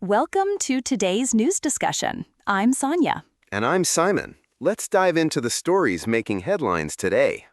Welcome to today's news discussion. I'm Sonia. And I'm Simon. Let's dive into the stories making headlines today.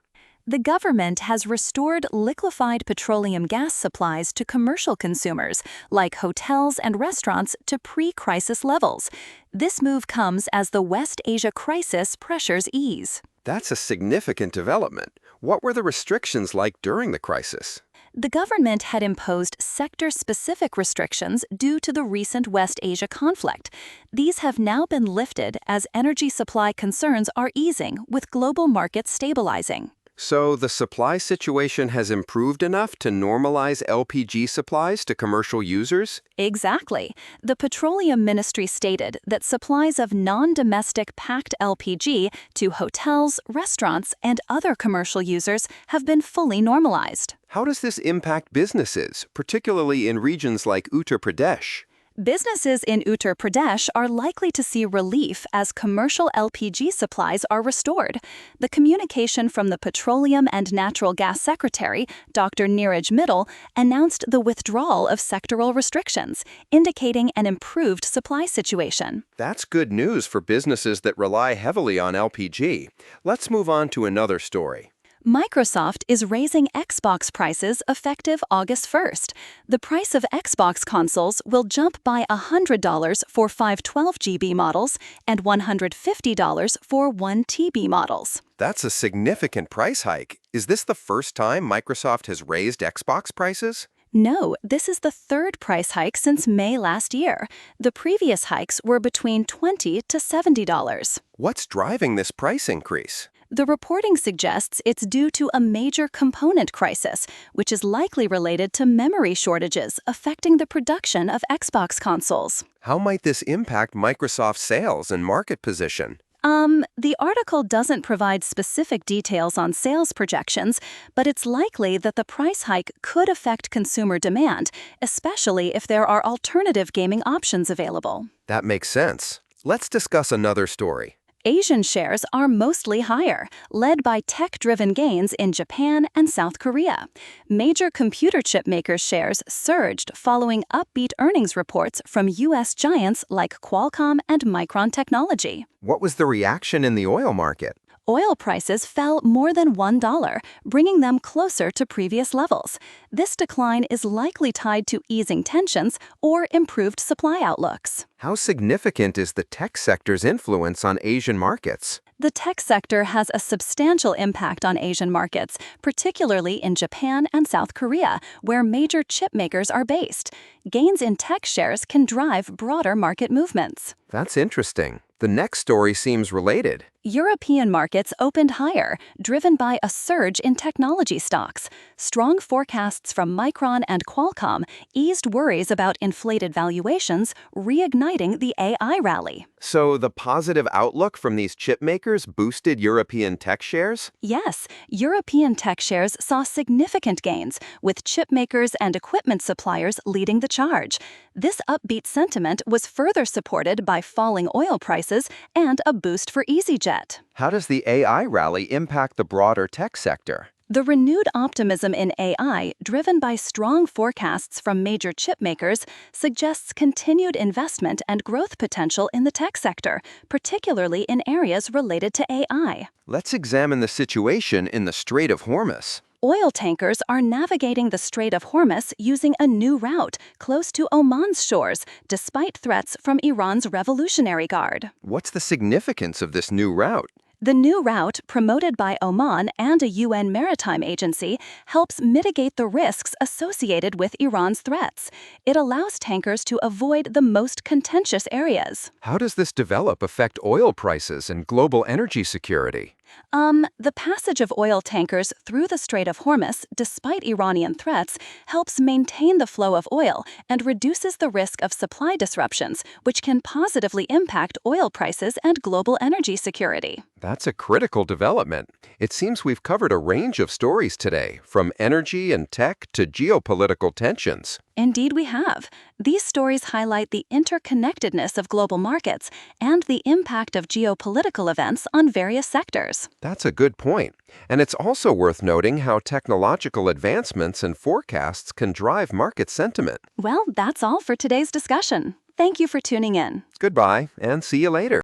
The government has restored liquefied petroleum gas supplies to commercial consumers, like hotels and restaurants, to pre-crisis levels. This move comes as the West Asia crisis pressures ease. That's a significant development. What were the restrictions like during the crisis? The government had imposed sector-specific restrictions due to the recent West Asia conflict. These have now been lifted as energy supply concerns are easing, with global markets stabilizing. So the supply situation has improved enough to normalize LPG supplies to commercial users? Exactly. The Petroleum Ministry stated that supplies of non-domestic packed LPG to hotels, restaurants, and other commercial users have been fully normalized. How does this impact businesses, particularly in regions like Uttar Pradesh? Businesses in Uttar Pradesh are likely to see relief as commercial LPG supplies are restored. The communication from the Petroleum and Natural Gas Secretary, Dr. Neeraj Mittal, announced the withdrawal of sectoral restrictions, indicating an improved supply situation. That's good news for businesses that rely heavily on LPG. Let's move on to another story. Microsoft is raising Xbox prices effective August 1st. The price of Xbox consoles will jump by $100 for 512GB models and $150 for 1TB models. That's a significant price hike. Is this the first time Microsoft has raised Xbox prices? No, this is the third price hike since May last year. The previous hikes were between $20 to $70. What's driving this price increase? The reporting suggests it's due to a major component crisis, which is likely related to memory shortages affecting the production of Xbox consoles. How might this impact Microsoft's sales and market position? The article doesn't provide specific details on sales projections, but it's likely that the price hike could affect consumer demand, especially if there are alternative gaming options available. That makes sense. Let's discuss another story. Asian shares are mostly higher, led by tech-driven gains in Japan and South Korea. Major computer chip makers' shares surged following upbeat earnings reports from U.S. giants like Qualcomm and Micron Technology. What was the reaction in the oil market? Oil prices fell more than $1, bringing them closer to previous levels. This decline is likely tied to easing tensions or improved supply outlooks. How significant is the tech sector's influence on Asian markets? The tech sector has a substantial impact on Asian markets, particularly in Japan and South Korea, where major chip makers are based. Gains in tech shares can drive broader market movements. That's interesting. The next story seems related. European markets opened higher, driven by a surge in technology stocks. Strong forecasts from Micron and Qualcomm eased worries about inflated valuations, reigniting the AI rally. So the positive outlook from these chip makers boosted European tech shares? Yes, European tech shares saw significant gains, with chip makers and equipment suppliers leading the charge. This upbeat sentiment was further supported by falling oil prices and a boost for EasyJet. How does the AI rally impact the broader tech sector? The renewed optimism in AI, driven by strong forecasts from major chip makers, suggests continued investment and growth potential in the tech sector, particularly in areas related to AI. Let's examine the situation in the Strait of Hormuz. Oil tankers are navigating the Strait of Hormuz using a new route close to Oman's shores, despite threats from Iran's Revolutionary Guard. What's the significance of this new route? The new route, promoted by Oman and a UN maritime agency, helps mitigate the risks associated with Iran's threats. It allows tankers to avoid the most contentious areas. How does this develop affect oil prices and global energy security? The passage of oil tankers through the Strait of Hormuz, despite Iranian threats, helps maintain the flow of oil and reduces the risk of supply disruptions, which can positively impact oil prices and global energy security. That's a critical development. It seems we've covered a range of stories today, from energy and tech to geopolitical tensions. Indeed, we have. These stories highlight the interconnectedness of global markets and the impact of geopolitical events on various sectors. That's a good point. And it's also worth noting how technological advancements and forecasts can drive market sentiment. Well, that's all for today's discussion. Thank you for tuning in. Goodbye, and see you later.